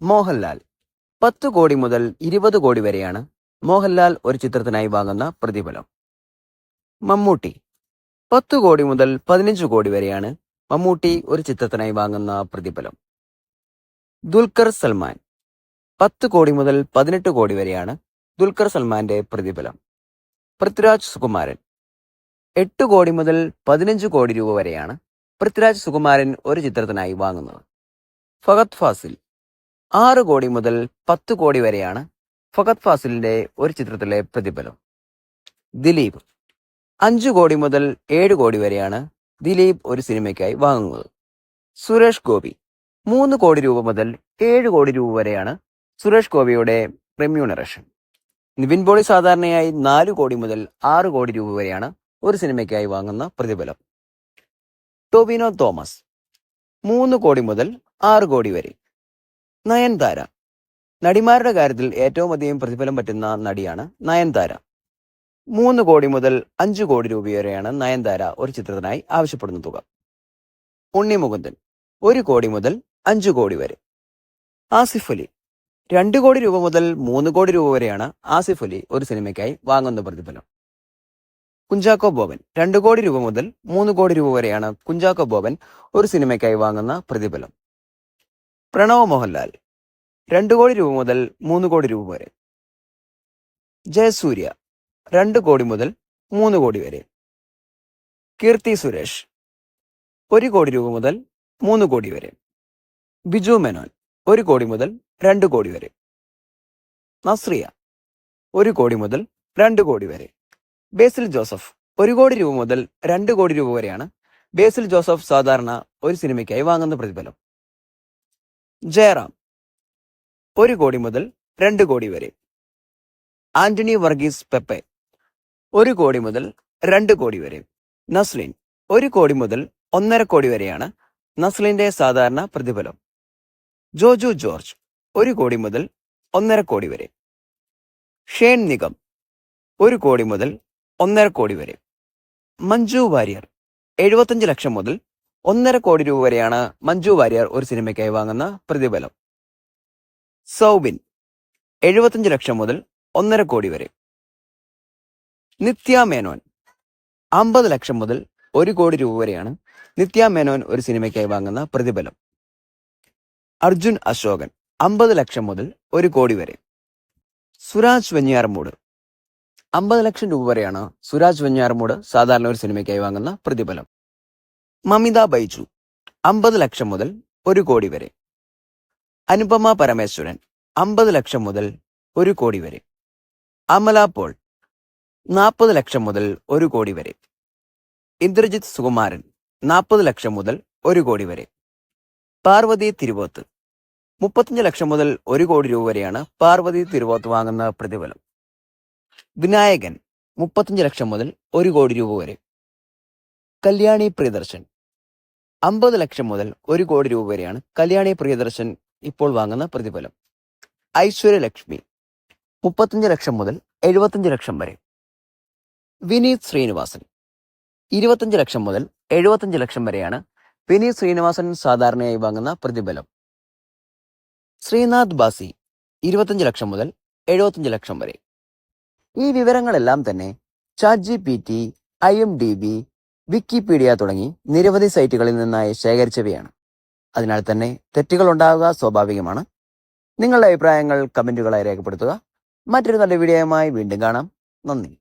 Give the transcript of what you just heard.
മോഹൻലാൽ 10 കോടി മുതൽ 20 കോടി വരെയാണ് മോഹൻലാൽ ഒരു ചിത്രത്തിനായി വാങ്ങുന്ന പ്രതിഫലം. മമ്മൂട്ടി 10 കോടി മുതൽ 15 കോടി വരെയാണ് മമ്മൂട്ടി ഒരു ചിത്രത്തിനായി വാങ്ങുന്ന പ്രതിഫലം. ദുൽഖർ സൽമാൻ 10 കോടി മുതൽ 18 കോടി വരെയാണ് ദുൽഖർ സൽമാന്റെ പ്രതിഫലം. പൃഥ്വിരാജ് സുകുമാരൻ 8 കോടി മുതൽ 15 കോടി രൂപ വരെയാണ് പൃഥ്വിരാജ് സുകുമാരൻ ഒരു ചിത്രത്തിനായി വാങ്ങുന്നത്. ഫഹദ് ഫാസിൽ 6 കോടി മുതൽ 10 കോടി വരെയാണ് ഫഹദ് ഫാസിലിന്റെ ഒരു ചിത്രത്തിലെ പ്രതിഫലം. ദിലീപ് 5 കോടി മുതൽ 7 കോടി വരെയാണ് ദിലീപ് ഒരു സിനിമയ്ക്കായി വാങ്ങുന്നത്. സുരേഷ് ഗോപി 3 കോടി രൂപ മുതൽ 7 കോടി രൂപ വരെയാണ് സുരേഷ് ഗോപിയുടെ റെമ്യൂണറേഷൻ. നിവിൻ പോളി സാധാരണയായി 4 കോടി മുതൽ 6 കോടി രൂപ വരെയാണ് ഒരു സിനിമയ്ക്കായി വാങ്ങുന്ന പ്രതിഫലം. ടൊവിനോ തോമസ് 3 കോടി മുതൽ 6 കോടി വരെ. നയൻതാര നടിമാരുടെ കാര്യത്തിൽ ഏറ്റവും അധികം പ്രതിഫലം പറ്റുന്ന നടിയാണ് നയൻതാര. 3 കോടി മുതൽ 5 കോടി രൂപ വരെയാണ് നയൻതാര ഒരു ചിത്രത്തിനായി ആവശ്യപ്പെടുന്ന തുക. ഉണ്ണി മുകുന്ദൻ 1 കോടി മുതൽ 5 കോടി വരെ. ആസിഫ് അലി 2 കോടി രൂപ മുതൽ 3 കോടി രൂപ വരെയാണ് ആസിഫ് അലി ഒരു സിനിമയ്ക്കായി വാങ്ങുന്ന പ്രതിഫലം. കുഞ്ചാക്കോ ബോബൻ 2 കോടി രൂപ മുതൽ 3 കോടി രൂപ വരെയാണ് കുഞ്ചാക്കോ ബോബൻ ഒരു സിനിമയ്ക്കായി വാങ്ങുന്ന പ്രതിഫലം. പ്രണവ് മോഹൻലാൽ 2 കോടി രൂപ മുതൽ 3 കോടി രൂപ വരെ. ജയസൂര്യ 2 കോടി മുതൽ 3 കോടി വരെ. കീർത്തി സുരേഷ് 1 കോടി രൂപ മുതൽ 3 കോടി വരെ. ബിജു മേനോൻ 1 കോടി മുതൽ 2 കോടി വരെ. നസ്രിയ 1 കോടി മുതൽ 2 കോടി വരെ. ബേസിൽ ജോസഫ് 1 കോടി രൂപ മുതൽ 2 കോടി രൂപ വരെയാണ് ബേസിൽ ജോസഫ് സാധാരണ ഒരു സിനിമയ്ക്കായി വാങ്ങുന്ന പ്രതിഫലം. ജയറാം 1 കോടി മുതൽ 2 കോടി വരെ. ആന്റണി വർഗീസ് പെപ്പെ 1 കോടി മുതൽ 2 കോടി വരെ. നസ്ലിൻ 1 കോടി മുതൽ 1.5 കോടി വരെയാണ് നസ്ലിന്റെ സാധാരണ പ്രതിഫലം. ജോജു ജോർജ് 1 കോടി മുതൽ 1.5 കോടി വരെ. ഷേൻ നിഗം 1 കോടി മുതൽ 1.5 കോടി വരെ. മഞ്ജു വാര്യർ 75 ലക്ഷം മുതൽ 1.5 കോടി രൂപ വരെയാണ് മഞ്ജു വാര്യർ ഒരു സിനിമയ്ക്കായി വാങ്ങുന്ന പ്രതിഫലം. സൗബിൻ 75 ലക്ഷം മുതൽ 1.5 കോടി വരെ. നിത്യ മേനോൻ 50 ലക്ഷം മുതൽ 1 കോടി രൂപ വരെയാണ് നിത്യ മേനോൻ ഒരു സിനിമയ്ക്കായി വാങ്ങുന്ന പ്രതിഫലം. അർജുൻ അശോകൻ 50 ലക്ഷം മുതൽ 1 കോടി വരെ. സുരാജ് വെഞ്ഞാറമൂട് 50 ലക്ഷം രൂപ വരെയാണ് സുരാജ് വെഞ്ഞാറമൂട് സാധാരണ ഒരു സിനിമയ്ക്കായി വാങ്ങുന്ന പ്രതിഫലം. മമിത ബൈജു 50 ലക്ഷം മുതൽ 1 കോടി വരെ. അനുപമ പരമേശ്വരൻ 50 ലക്ഷം മുതൽ 1 കോടി വരെ. അമല പോൾ 40 ലക്ഷം മുതൽ 1 കോടി വരെ. ഇന്ദ്രജിത്ത് സുകുമാരൻ 40 ലക്ഷം മുതൽ 1 കോടി വരെ. പാർവതി തിരുവോത്ത് 35 ലക്ഷം മുതൽ 1 കോടി രൂപ വരെയാണ് പാർവതി തിരുവോത്ത് വാങ്ങുന്ന പ്രതിഫലം. വിനായകൻ 35 ലക്ഷം മുതൽ 1 കോടി രൂപ വരെ. കല്യാണി പ്രിയദർശൻ 50 ലക്ഷം മുതൽ 1 കോടി രൂപ വരെയാണ് കല്യാണി പ്രിയദർശൻ ഇപ്പോൾ വാങ്ങുന്ന പ്രതിഫലം. ഐശ്വര്യലക്ഷ്മി 35 ലക്ഷം മുതൽ 75 ലക്ഷം വരെ. വിനീത് ശ്രീനിവാസൻ 25 ലക്ഷം മുതൽ 75 ലക്ഷം വരെയാണ് വിനീത് ശ്രീനിവാസൻ സാധാരണയായി വാങ്ങുന്ന പ്രതിഫലം. ശ്രീനാഥ് ബാസി 25 ലക്ഷം മുതൽ 75 ലക്ഷം വരെ. ഈ വിവരങ്ങളെല്ലാം തന്നെ ChatGPT, IMDb, വിക്കിപീഡിയ തുടങ്ങി നിരവധി സൈറ്റുകളിൽ നിന്നായി ശേഖരിച്ചവയാണ്. അതിനാൽ തന്നെ തെറ്റുകൾ ഉണ്ടാവുക സ്വാഭാവികമാണ്. നിങ്ങളുടെ അഭിപ്രായങ്ങൾ കമന്റുകളായി രേഖപ്പെടുത്തുക. മറ്റൊരു നല്ല വീഡിയോയുമായി വീണ്ടും കാണാം. നന്ദി.